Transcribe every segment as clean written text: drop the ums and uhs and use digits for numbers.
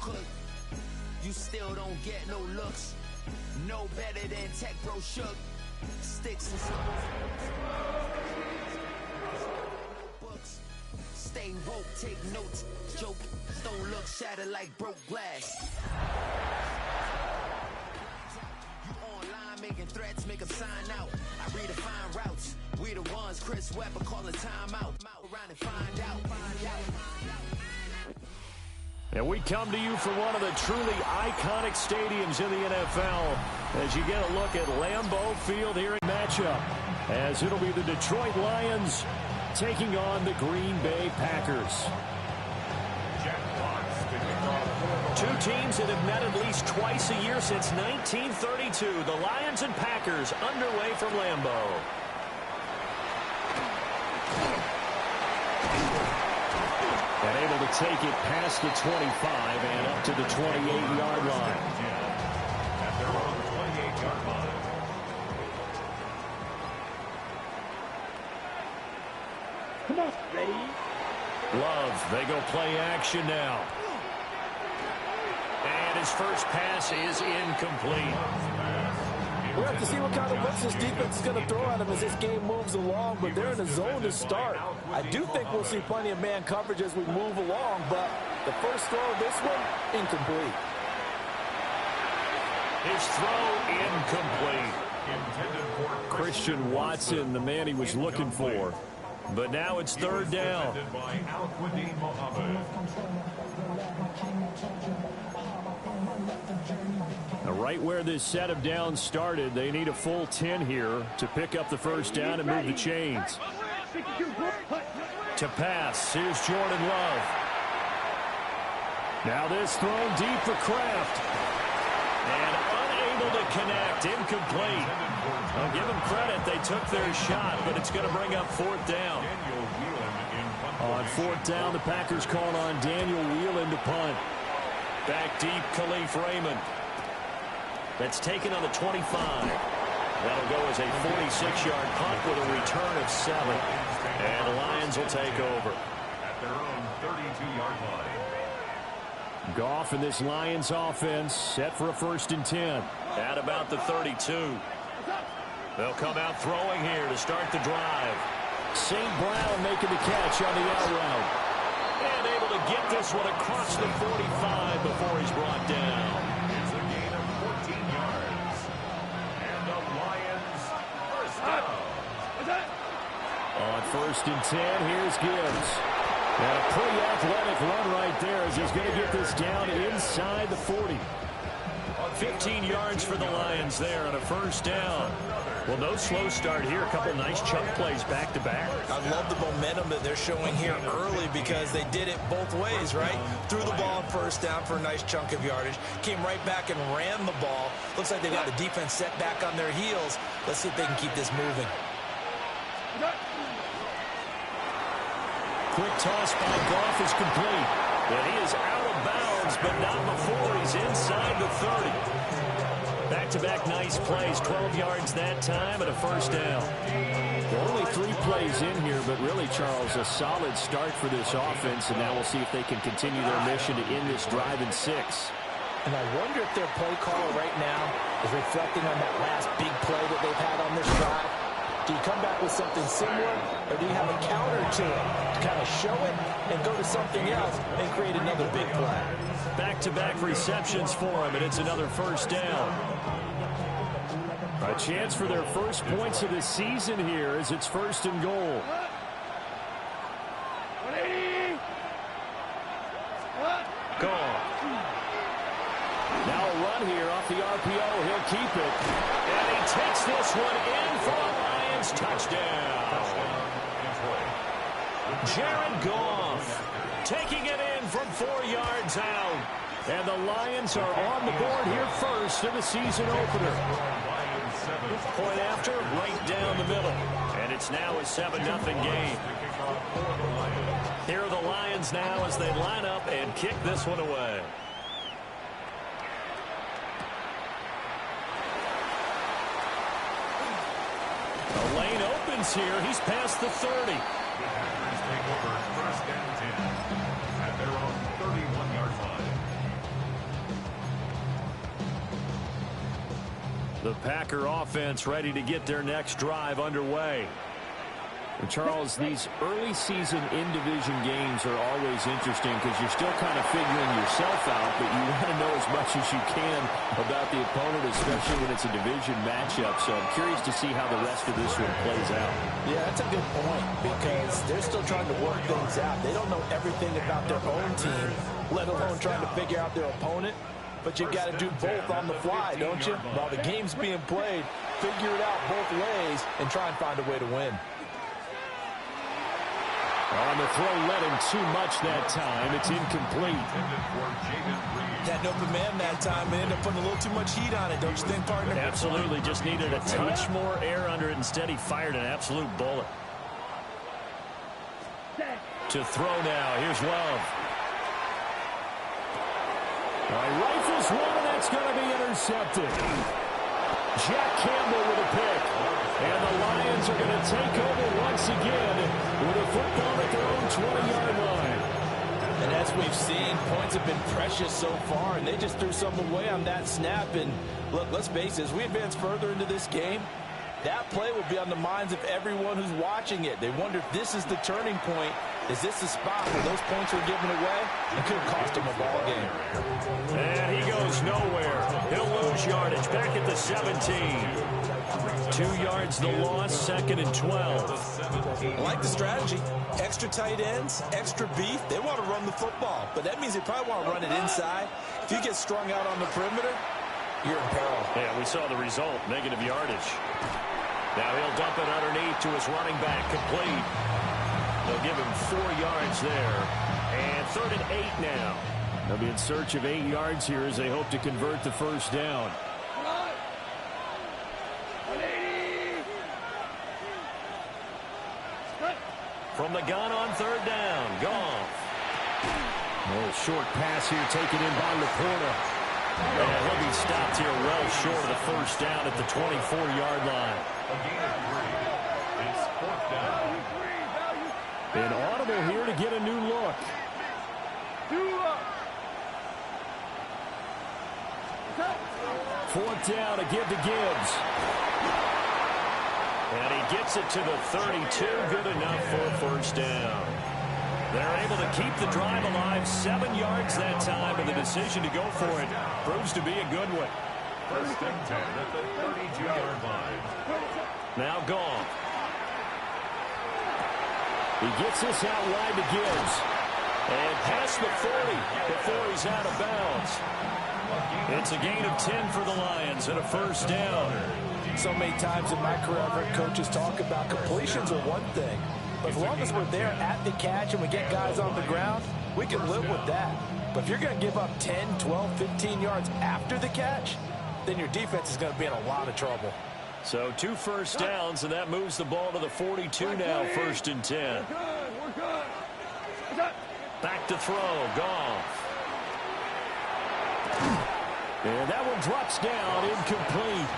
could. You still don't get no looks. No better than Tech Bro Shook. Sticks and stones. Books. Stay woke, take notes. Joke. Don't look shattered like broke glass. You online making threats, make them sign out. I redefine routes. We the ones Chris Webber calling time out. Around and find out. And we come to you from one of the truly iconic stadiums in the NFL as you get a look at Lambeau Field here in matchup, as it'll be the Detroit Lions taking on the Green Bay Packers. Two teams that have met at least twice a year since 1932. The Lions and Packers underway from Lambeau. And able to take it past the 25 and up to the 28-yard line. At their own 28-yard line. Come on, ready? Love, they go play action now. And his first pass is incomplete. We'll have to see what kind of looks this defense is going to throw at him as this game moves along, but they're in a zone to start. I do think we'll see plenty of man coverage as we move along, but the first throw of this one, incomplete. His throw incomplete. Christian Watson, the man he was looking for. But now it's third down. Now, right where this set of downs started, they need a full 10 here to pick up the first down and move the chains. To pass, here's Jordan Love. Now this thrown deep for Kraft. And unable to connect, incomplete. I'll give them credit, they took their shot, but it's going to bring up fourth down. On fourth down, the Packers called on Daniel Whelan to punt. Back deep, Khalif Raymond. That's taken on the 25. That'll go as a 46-yard punt with a return of 7. And the Lions will take over. At their own 32-yard line. Goff and this Lions offense set for a 1st and 10. At about the 32. They'll come out throwing here to start the drive. St. Brown making the catch on the out route. And able to get this one across the 45 before he's brought down. It's a gain of 14 yards. And the Lions first down. On 1st and 10, here's Gibbs. And a pretty athletic run right there as he's going to get this down inside the 40. 15 yards for the Lions there on a first down. Well, no slow start here. A couple nice chunk plays back-to-back. I love the momentum that they're showing here early because they did it both ways, right? Threw the ball on first down for a nice chunk of yardage. Came right back and ran the ball. Looks like they got the defense set back on their heels. Let's see if they can keep this moving. Quick toss by Goff is complete. And he is out of bounds, but not before he's inside the 30. Back-to-back nice plays, 12 yards that time and a first down. Well, only 3 plays in here, but really, Charles, a solid start for this offense, and now we'll see if they can continue their mission to end this drive in 6. And I wonder if their play caller right now is reflecting on that last big play that they've had on this drive. Do you come back with something similar, or do you have a counter to it to kind of show it and go to something else and create another big play? Back-to-back receptions for him, and it's another first down. A chance for their first points of the season here as it's 1st and goal. Gone. Now a run here off the RPO. He'll keep it. And he takes this one in for a Lions touchdown. Jared Goff taking it in from 4 yards out. And the Lions are on the board here first in the season opener. Point after, right down the middle. And it's now a 7-0 game. Here are the Lions now as they line up and kick this one away. The lane opens here. He's past the 30. The Packers take over 1st and 10 at their own 31-yard line. The Packer offense ready to get their next drive underway. And Charles, these early season in-division games are always interesting because you're still kind of figuring yourself out, but you want to know as much as you can about the opponent, especially when it's a division matchup. So I'm curious to see how the rest of this one plays out. Yeah, that's a good point because they're still trying to work things out. They don't know everything about their own team, let alone trying to figure out their opponent. But you got to do both on the fly, don't you? While the game's being played, figure it out both ways and try and find a way to win. On the throw, led him too much that time. It's incomplete. Had an open man that time and ended up putting a little too much heat on it, don't you think, partner? Absolutely. Just needed a touch more air under it. Instead, he fired an absolute bullet. To throw now. Here's Love. Rifles one, and that's going to be intercepted. Jack Campbell with a pick. And the Lions are going to take over once again with a football at their own 20-yard line. And as we've seen, points have been precious so far, and they just threw some away on that snap. And look, let's face it, as we advance further into this game, that play will be on the minds of everyone who's watching it. They wonder if this is the turning point. Is this the spot where those points were given away? It could cost him a ball game. And he goes nowhere. He'll lose yardage back at the 17. 2 yards the loss, 2nd and 12. I like the strategy. Extra tight ends, extra beef. They want to run the football, but that means they probably want to run it inside. If you get strung out on the perimeter, you're in peril. Yeah, we saw the result, negative yardage. Now he'll dump it underneath to his running back, complete. They'll give him 4 yards there. And 3rd and 8 now. They'll be in search of 8 yards here as they hope to convert the first down. From the gun on 3rd down, Goff. A short pass here taken in by Laporta. And he'll be stopped here well short of the first down at the 24-yard line. It's 4th down. An audible here to get a new look. 4th down to give to Gibbs. And he gets it to the 32. Good enough for a first down. They're able to keep the drive alive. 7 yards that time, and the decision to go for it proves to be a good one. 1st and 10 at the 32-yard line. Now Goff. He gets this out wide to Gibbs. And past the 40 before he's out of bounds. It's a gain of 10 for the Lions and a first down. So many times in my career, I've heard coaches talk about completions are one thing. But as long as we're there at the catch and we get guys on the ground, we can live with that. But if you're going to give up 10, 12, 15 yards after the catch, then your defense is going to be in a lot of trouble. So 2 first downs, and that moves the ball to the 42 now, 1st and 10. Back to throw, Goff. And that one drops down, incomplete.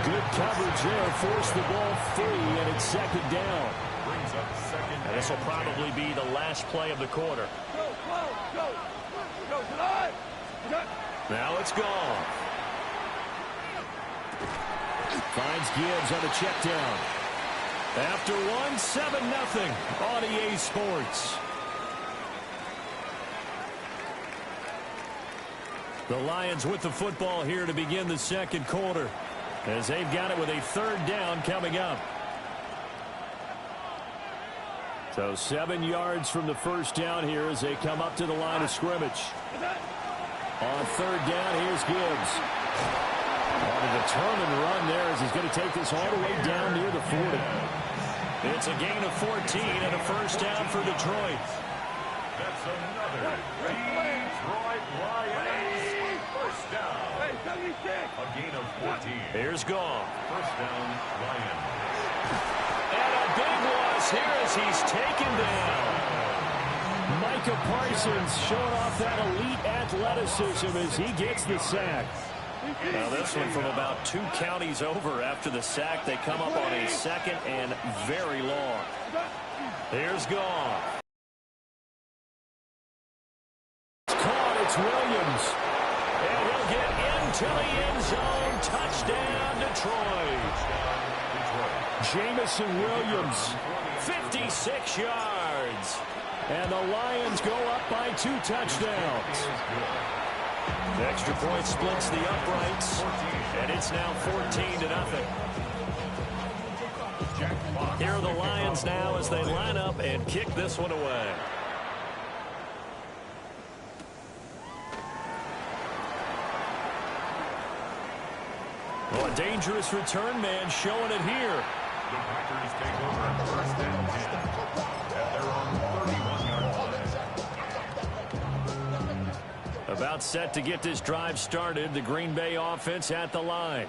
Good coverage there, forced the ball free, and it's 2nd down. And this will probably be the last play of the quarter. Now it's gone. Finds Gibbs on a check down. After one, 7-0 on EA Sports. The Lions with the football here to begin the 2nd quarter, as they've got it with a 3rd down coming up. So 7 yards from the first down here as they come up to the line of scrimmage. On 3rd down, here's Gibbs. On a determined run there as he's going to take this all the way down near the 40. It's a gain of 14 and a first down for Detroit. That's another Detroit Lions first down. A gain of 14. Here's Goff. First down, Lions. And a big loss here as he's taken down. Micah Parsons showing off that elite athleticism as he gets the sack. Now this one from about 2 counties over after the sack. They come up on a 2nd and very long. Here's Goff. It's caught. It's Williams. And he'll get into the end zone. Touchdown, Detroit. Jamison Williams, 56 yards. And the Lions go up by 2 touchdowns. The extra point splits the uprights, and it's now 14-0. Here are the Lions now as they line up and kick this one away. Well, a dangerous return man showing it here. The Packers take over at first and 10 at their own 31-yard line. About set to get this drive started. The Green Bay offense at the line.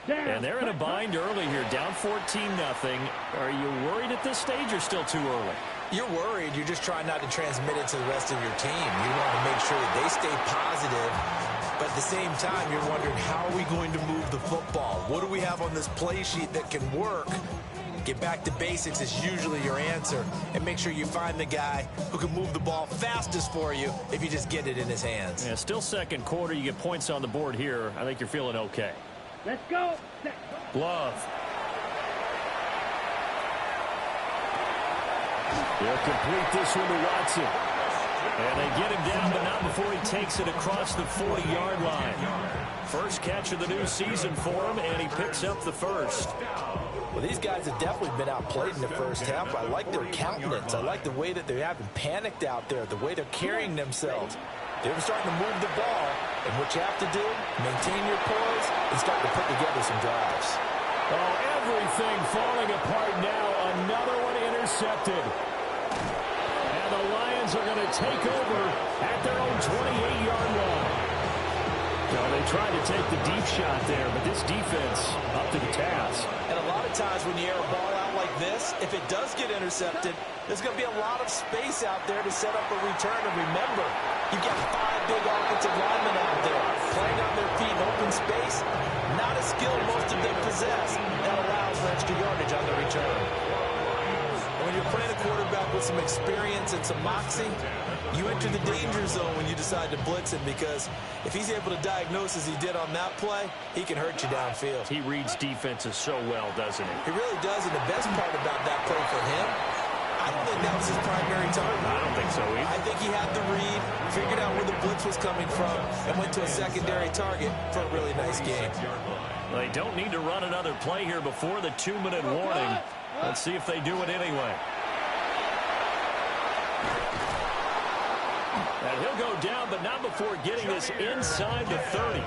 And they're in a bind early here, down 14-0. Are you worried at this stage or still too early? You're worried. You're just trying not to transmit it to the rest of your team. You want to make sure that they stay positive. But at the same time, you're wondering, how are we going to move the football? What do we have on this play sheet that can work? Get back to basics is usually your answer. And make sure you find the guy who can move the ball fastest for you if you just get it in his hands. Yeah, still second quarter. You get points on the board here. I think you're feeling okay. Let's go. Love. They'll complete this one to Watson. And they get him down, but not before he takes it across the 40-yard line. First catch of the new season for him, and he picks up the first. Well, these guys have definitely been outplayed in the first half. I like their countenance. I like the way that they haven't panicked out there, the way they're carrying themselves. They're starting to move the ball, and what you have to do, maintain your poise and start to put together some drives. Oh, everything falling apart now. Another one intercepted. And the Lions are going to take over at their own 28-yard line. Well, they tried to take the deep shot there, but this defense up to the task. And a lot of times when you air a ball out like this, if it does get intercepted, there's going to be a lot of space out there to set up a return. And remember, you've got 5 big offensive linemen out there playing on their feet in open space. Not a skill most of them possess. That allows for extra yardage on the return. When you're playing a quarterback with some experience and some moxie, you enter the danger zone when you decide to blitz him, because if he's able to diagnose as he did on that play, he can hurt you downfield. He reads defenses so well, doesn't he? He really does, and the best part about that play for him, I don't think that was his primary target. I don't think so either. I think he had the read, figured out where the blitz was coming from, and went to a secondary target for a really nice game. Well, they don't need to run another play here before the 2-minute warning. Let's see if they do it anyway. And he'll go down, but not before getting this inside the 30.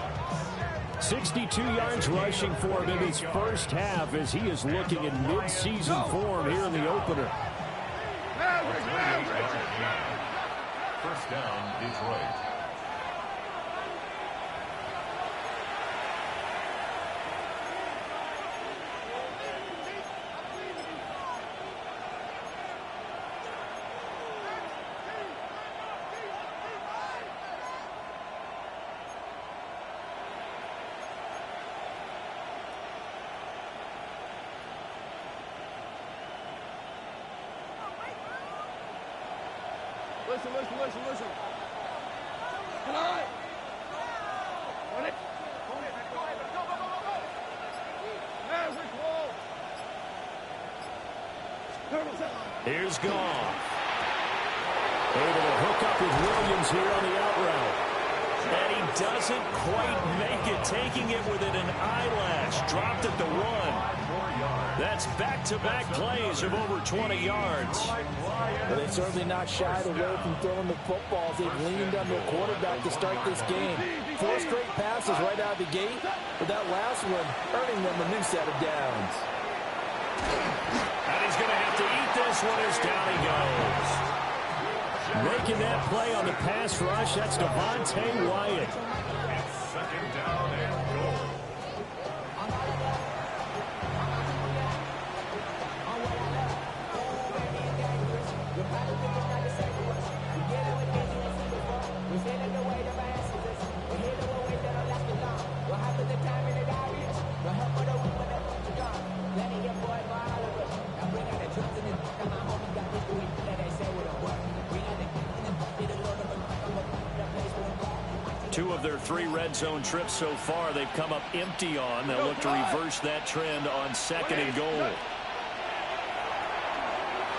62 yards rushing for him in his first half as he is looking in mid-season form here in the opener. First down, Detroit. Listen. Come on. Run it. Here's Goff. Able to hook up with Williams here on the out route. And he doesn't quite make it, taking it within an eyelash. Dropped at the 1. That's back-to-back plays of over 20 yards. Well, they've certainly not shied away from throwing the footballs. They've leaned on their quarterback to start this game. 4 straight passes right out of the gate, but that last one earning them a new set of downs. And he's going to have to eat this one as down he goes. Making that play on the pass rush, that's Devontae Wyatt. Second down and goal. 2 of their 3 red zone trips so far they've come up empty on. They'll look to reverse that trend on 2nd and goal.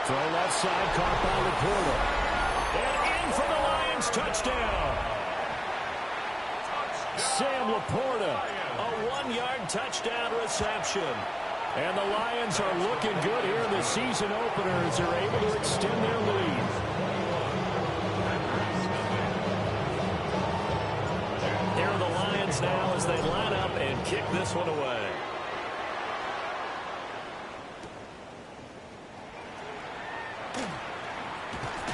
Throw left side, caught by Laporta. And in for the Lions, touchdown. Sam Laporta, a 1-yard touchdown reception. And the Lions are looking good here in the season opener as they're able to extend their lead. Here are the Lions now as they line up and kick this one away.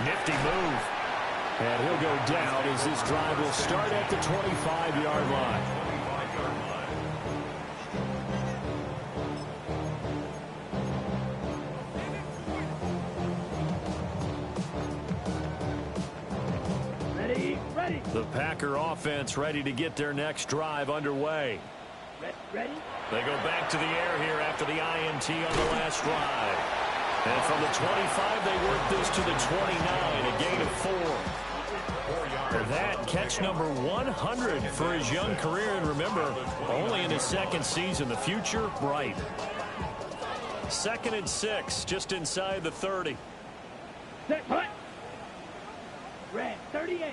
Nifty move. And he'll go down as this drive will start at the 25-yard line. Ready. The Packer offense ready to get their next drive underway. Ready. They go back to the air here after the INT on the last drive. And from the 25, they work this to the 29, a gain of 4. For that, catch number 100 for his young career. And remember, only in his 2nd season. The future, bright. 2nd and 6, just inside the 30. Set, punt. Red, 38.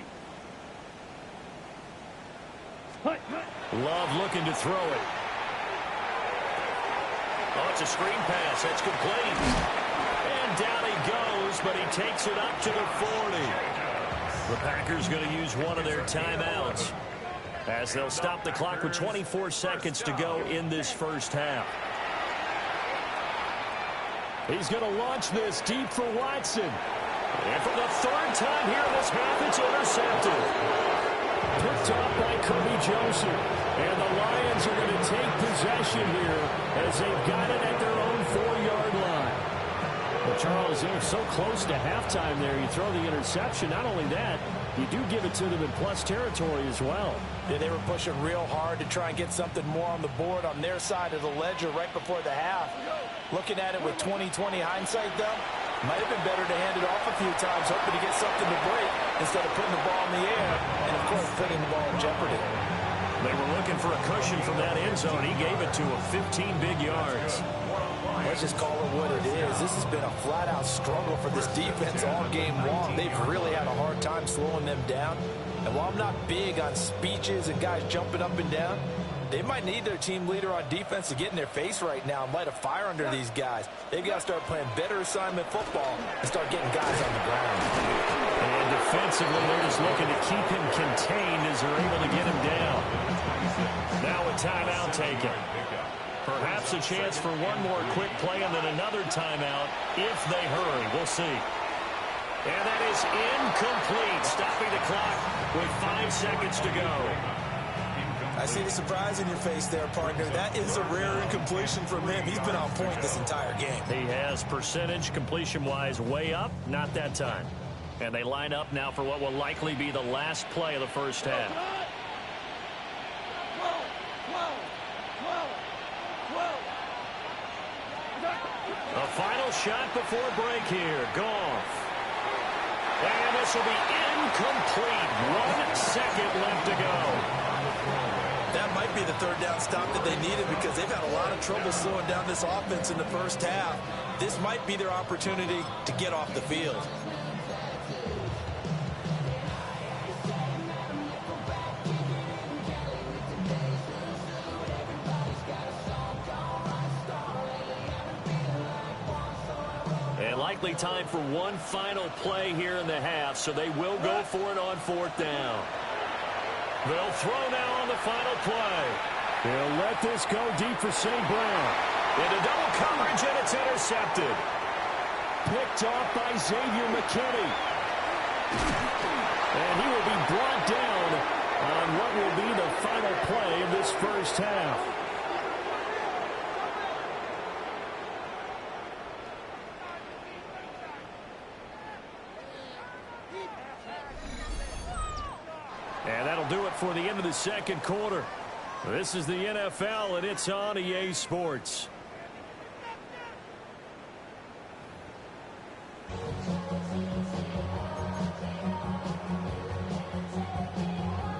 Punt. Love looking to throw it. Oh, it's a screen pass. That's complete. And down he goes, but he takes it up to the 40. The Packers going to use one of their timeouts as they'll stop the clock with 24 seconds to go in this first half. He's going to launch this deep for Watson. And for the 3rd time here in this half, it's intercepted. Picked off by Kirby Joseph. And the Lions are going to take possession here as they've got it at their own 4-yard line. Well, Charles, they're so close to halftime there. You throw the interception. Not only that, you do give it to them in plus territory as well. Yeah, they were pushing real hard to try and get something more on the board on their side of the ledger right before the half. Looking at it with 20/20 hindsight, though, might have been better to hand it off a few times, hoping to get something to break instead of putting the ball in the air and, of course, putting the ball in jeopardy. They were looking for a cushion from that end zone. He gave it to him, 15 big yards. Let's just call it what it is. This has been a flat-out struggle for this defense all game long. They've really had a hard time slowing them down. And while I'm not big on speeches and guys jumping up and down, they might need their team leader on defense to get in their face right now and light a fire under these guys. They've got to start playing better assignment football and start getting guys on the ground. And defensively, they're just looking to keep him contained as they're able to get him down. Now a timeout taken. Perhaps a chance for one more quick play and then another timeout if they hurry. We'll see. And that is incomplete, stopping the clock with 5 seconds to go. I see the surprise in your face there, partner. That is a rare incompletion from him. He's been on point this entire game. He has percentage completion-wise way up, not that time. And they line up now for what will likely be the last play of the first half. A final shot before break here. Goff. And this will be incomplete. 1 second left to go. That might be the 3rd down stop that they needed because they've had a lot of trouble slowing down this offense in the first half. This might be their opportunity to get off the field. And likely time for one final play here in the half, so they will go for it on 4th down. They'll throw now on the final play. They'll let this go deep for St. Brown. Into double coverage, and it's intercepted. Picked off by Xavier McKinney. And he will be brought down on what will be the final play of this first half. And that'll do it for the end of the 2nd quarter. This is the NFL, and it's on EA Sports.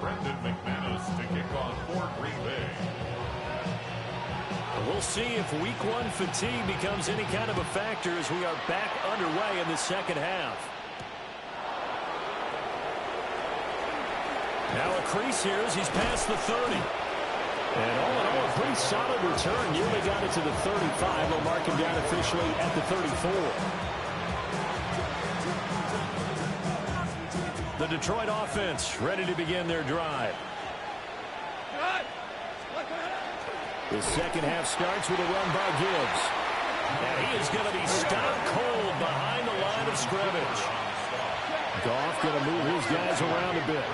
Brendan McManus to kick off for Greenbay. We'll see if week one fatigue becomes any kind of a factor as we are back underway in the second half. Now a crease here as he's past the 30. And all in all, a pretty solid return. Nearly got it to the 35. We'll mark him down officially at the 34. The Detroit offense ready to begin their drive. The second half starts with a run by Gibbs. And he is going to be stopped cold behind the line of scrimmage. Goff going to move his guys around a bit.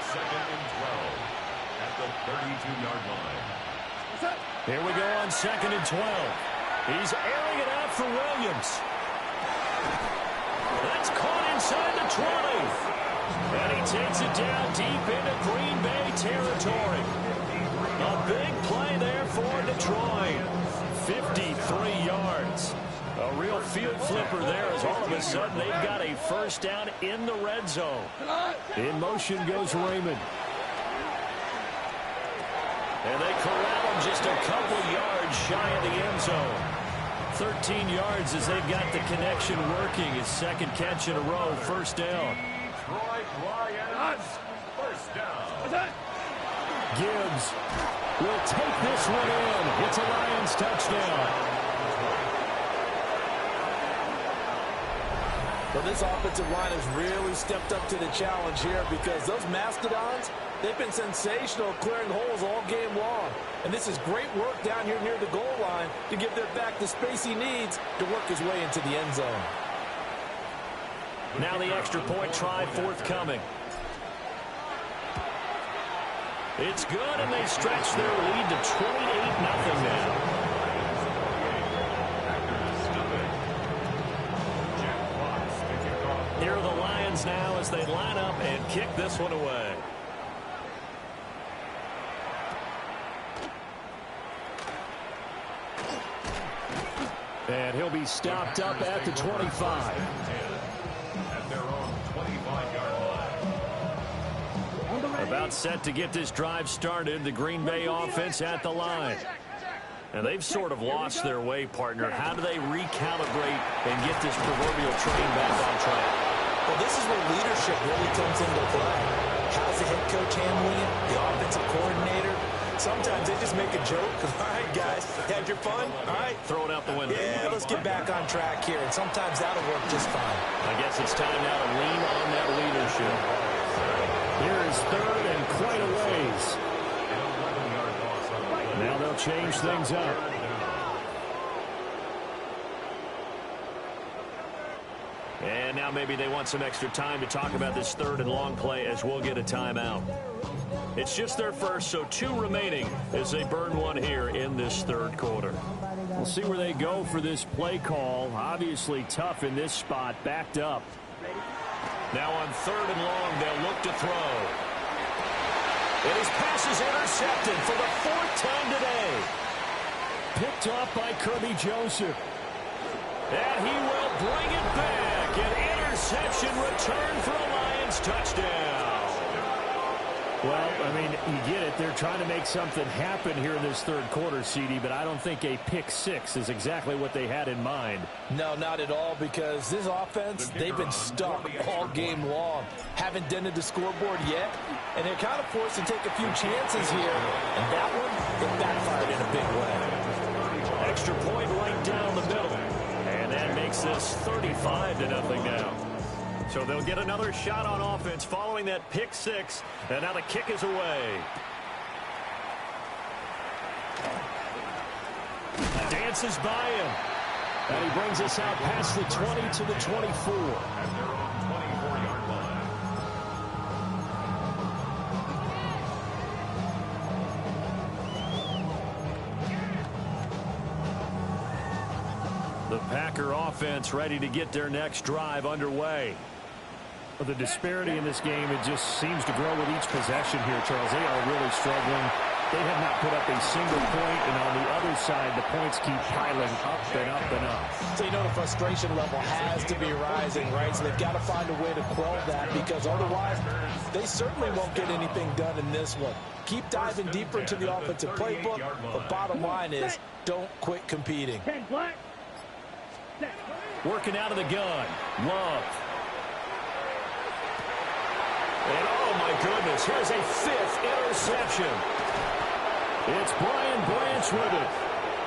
Second and 12 at the 32-yard line. Here we go on second and 12. He's airing it out for Williams. That's caught inside the 20. And he takes it down deep into Green Bay territory. A big play there for Detroit. 53 yards. A real field flipper there as all of a sudden they've got a first down in the red zone. In motion goes Raymond. And they corral him just a couple yards shy of the end zone. 13 yards as they've got the connection working. His second catch in a row, first down. Detroit Lions, first down. Gibbs will take this one in. It's a Lions touchdown. Well, this offensive line has really stepped up to the challenge here because those Mastodons, they've been sensational clearing holes all game long. And this is great work down here near the goal line to give their back the space he needs to work his way into the end zone. Now the extra point try forthcoming. It's good, and they stretch their lead to 28-0 now. Here are the Lions now as they line up and kick this one away. And he'll be stopped up at the 25. At their own 25-yard line. About set to get this drive started, the Green Bay offense at the line. And they've sort of lost their way, partner. How do they recalibrate and get this proverbial train back on track? Well, this is where leadership really comes into play. How's the head coach handling it? The offensive coordinator? Sometimes they just make a joke. All right, guys, had your fun? All right. Throw it out the window. Yeah, let's get back on track here. And sometimes that'll work just fine. I guess it's time now to lean on that leadership. Here is third and quite a ways. Now they'll change things up. And now maybe they want some extra time to talk about this third and long play as we'll get a timeout. It's just their first, so 2 remaining as they burn one here in this third quarter. We'll see where they go for this play call. Obviously tough in this spot, backed up. Now on third and long, they'll look to throw. And his pass is intercepted for the 4th time today. Picked up by Kirby Joseph. And he will bring it back. An interception return for a Lions touchdown. Well, I mean, you get it. They're trying to make something happen here in this third quarter, CD, but I don't think a pick 6 is exactly what they had in mind. No, not at all, because this offense, they've been stuck all game long. Haven't dented the scoreboard yet, and they're kind of forced to take a few chances here. And that one, it backfired in a big way. Extra point right down the middle. And that makes this 35-0 now. So they'll get another shot on offense following that pick 6. And now the kick is away. Dances by him. And he brings us out past the 20 to the 24. At their own 24-yard line. The Packer offense ready to get their next drive underway. Well, the disparity in this game, it just seems to grow with each possession here, Charles. They are really struggling They have not put up a single point, and on the other side, the points keep piling up and up and up. So you know the frustration level has to be rising, right? So they've got to find a way to quell that, because otherwise they certainly won't get anything done in this one. Keep diving deeper into the offensive playbook, but bottom line is don't quit competing. 10 black. Working out of the gun. Love. And oh my goodness, here's a 5th interception. It's Brian Branch with it.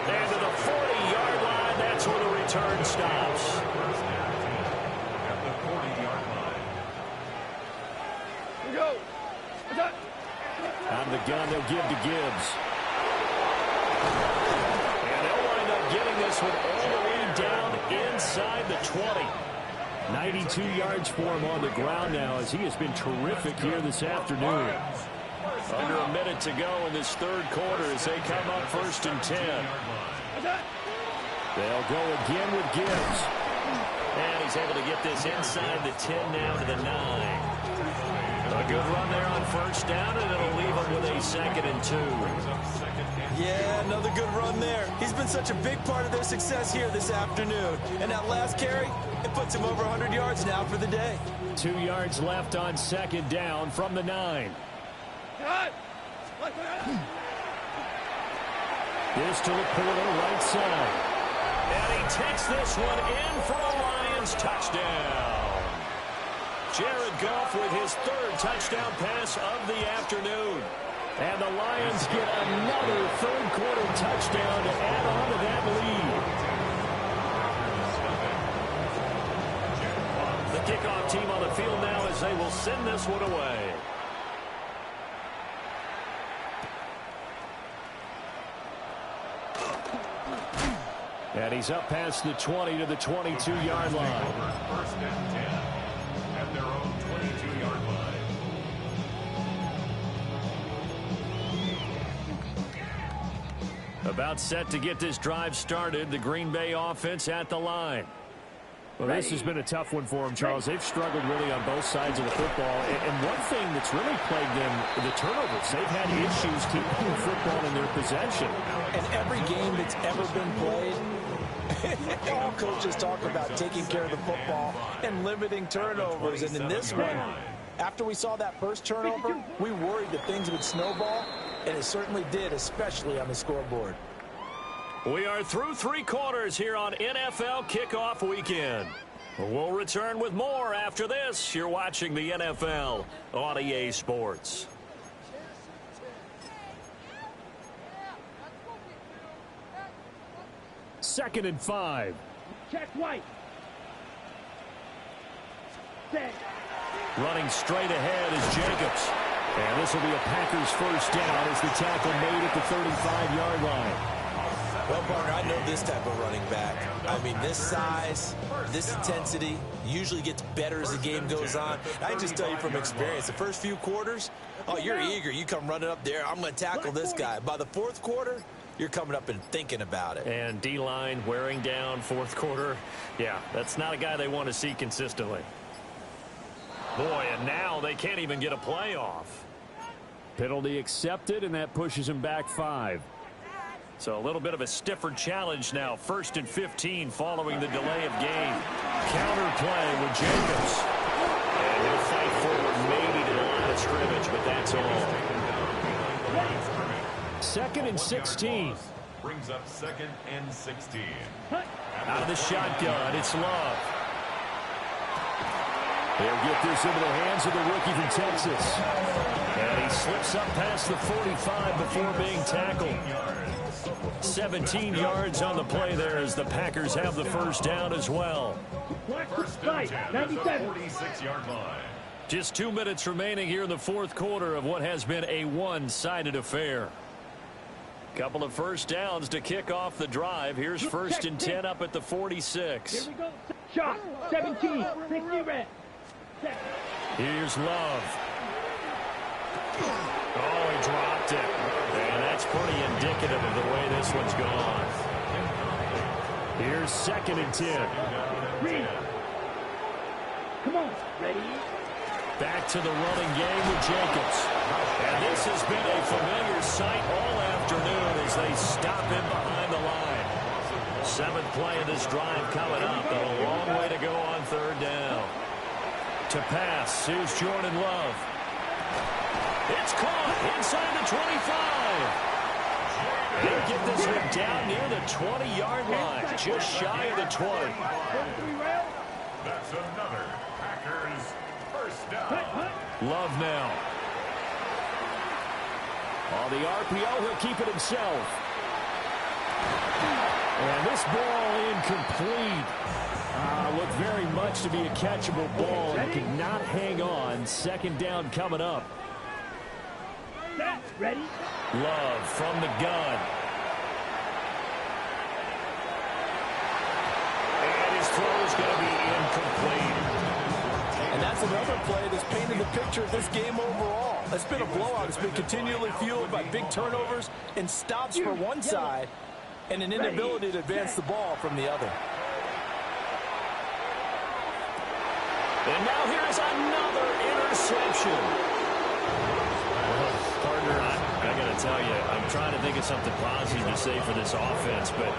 And to the 40-yard line, that's where the return stops. At the 40-yard line. Here we go. Out of the gun, they'll give to Gibbs. And they'll wind up getting this one all the way down inside the 20. 92 yards for him on the ground now, as he has been terrific here this afternoon. Under a minute to go in this third quarter as they come up 1st and 10. They'll go again with Gibbs. And he's able to get this inside the 10 now to the 9. A good run there on 1st down, and it'll leave him with a 2nd and 2. Yeah, another good run there. He's been such a big part of their success here this afternoon. And that last carry, it puts him over 100 yards now for the day. 2 yards left on 2nd down from the 9. This to Laporta, right side. And he takes this one in for a Lions touchdown. Jared Goff with his 3rd touchdown pass of the afternoon. And the Lions get another third quarter touchdown to add on to that lead. The kickoff team on the field now as they will send this one away. And he's up past the 20 to the 22-yard line. 1st and 10 at their own 22-yard line. About set to get this drive started. The Green Bay offense at the line. Well, this has been a tough one for them, Charles. They've struggled really on both sides of the football. And one thing that's really plagued them, the turnovers. They've had issues keeping the football in their possession. And every game that's ever been played, all coaches talk about taking care of the football and limiting turnovers. And in this one, after we saw that first turnover, we worried that things would snowball, and it certainly did, especially on the scoreboard. We are through 3 quarters here on NFL Kickoff Weekend. We'll return with more after this. You're watching the NFL on EA Sports. Second and 5. Check White. Set. Running straight ahead is Jacobs. And this will be a Packers first down as the tackle made at the 35-yard line. Well, partner, I know this type of running back. I mean, this size, this intensity usually gets better as the game goes on. I can just tell you from experience, the first few quarters, oh, you're eager. You come running up there, I'm going to tackle this guy. By the 4th quarter, you're coming up and thinking about it. And D-line wearing down 4th quarter. Yeah, that's not a guy they want to see consistently. Boy, and now they can't even get a play off. Penalty accepted, and that pushes him back 5. So a little bit of a stiffer challenge now. 1st and 15 following the delay of game. Counter play with Jacobs. And he'll fight forward maybe to the line of scrimmage, but that's all. 2nd and 16. Brings up 2nd and 16. Out of the shotgun, it's Love. They'll get this into the hands of the rookie from Texas. And he slips up past the 45 before being tackled. 17 yards on the play there as the Packers have the first down as well. First and 10 at the 46-yard line. Just 2 minutes remaining here in the 4th quarter of what has been a one-sided affair. Couple of first downs to kick off the drive. Here's 1st and 10 up at the 46. Here we go. Shot. 17. 60 red. Here's Love. Oh, he dropped it. And that's pretty indicative of the way this one's gone. Here's 2nd and 10. Reed. Come on. Ready. Back to the running game with Jacobs. And this has been a familiar sight all afternoon as they stop him behind the line. 7th play of this drive coming up, and a long way to go on 3rd down. To pass, here's Jordan Love. It's caught inside the 25. They'll get this one down near the 20-yard line, just shy of the 20. That's another Packers first down. Love now. On the RPO, he'll keep it himself. And this ball incomplete. Looked very much to be a catchable ball and could not hang on. 2nd down coming up. Ready? Love from the gun. And his throw is going to be incomplete. And that's another play that's painted the picture of this game overall. It's been a blowout. It's been continually fueled by big turnovers and stops for one side and an inability to advance the ball from the other. And now here's another interception. Partner, I got to tell you, I'm trying to think of something positive to say for this offense, but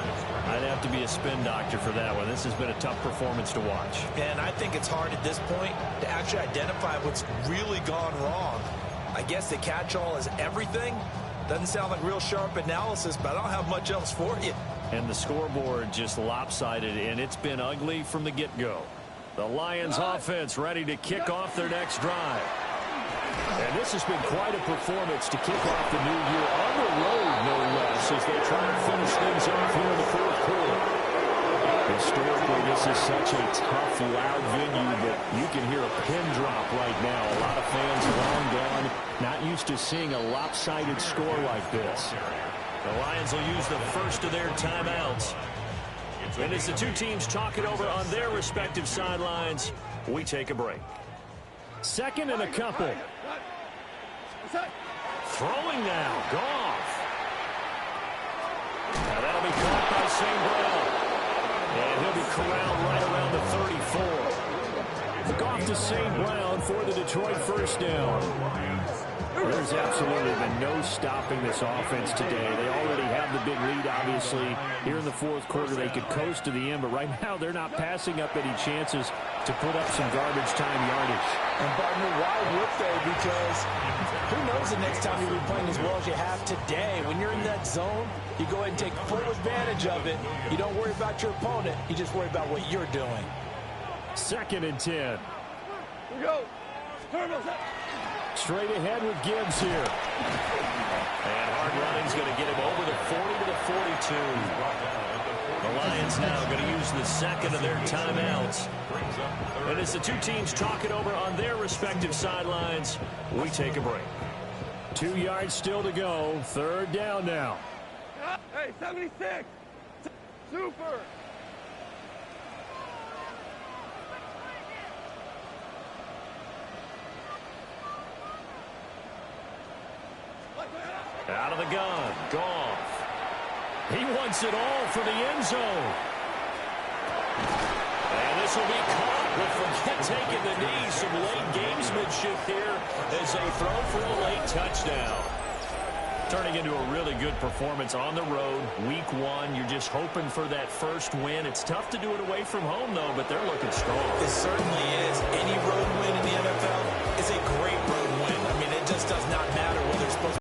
I'd have to be a spin doctor for that one. This has been a tough performance to watch. And I think it's hard at this point to actually identify what's really gone wrong. I guess the catch-all is everything. Doesn't sound like real sharp analysis, but I don't have much else for you. And the scoreboard just lopsided, and it's been ugly from the get-go. The Lions offense ready to kick off their next drive. And this has been quite a performance to kick off the new year on the road, no less, as they try to finish things off here in the 4th quarter. Historically, this is such a tough, loud venue, but you can hear a pin drop right now. A lot of fans long gone, not used to seeing a lopsided score like this. The Lions will use the first of their timeouts. And as the two teams talk it over on their respective sidelines, we take a break. 2nd and a couple. Throwing now, Goff. Now that'll be caught by St. Brown. And he'll be corralled right around the 34. Goff to St. Brown for the Detroit first down. There's absolutely been no stopping this offense today. They already have the big lead, obviously. Here in the 4th quarter, they could coast to the end, but right now they're not passing up any chances to put up some garbage time yardage. And, partner, why would they? Because who knows the next time you'll be playing as well as you have today. When you're in that zone, you go ahead and take full advantage of it. You don't worry about your opponent. You just worry about what you're doing. 2nd and 10. Here we go. Straight ahead with Gibbs here. And hard running's going to get him over the 40 to the 42. The Lions now going to use the 2nd of their timeouts. And as the two teams talk it over on their respective sidelines, we take a break. 2 yards still to go. 3rd down now. Hey, 76. Super. Out of the gun, Goff. He wants it all for the end zone. And this will be caught, but forget taking the knee. Some late gamesmanship here as they throw for a late touchdown. Turning into a really good performance on the road. Week 1, you're just hoping for that first win. It's tough to do it away from home, though, but they're looking strong. It certainly is. Any road win in the NFL is a great road win. I mean, it just does not matter whether it's supposed to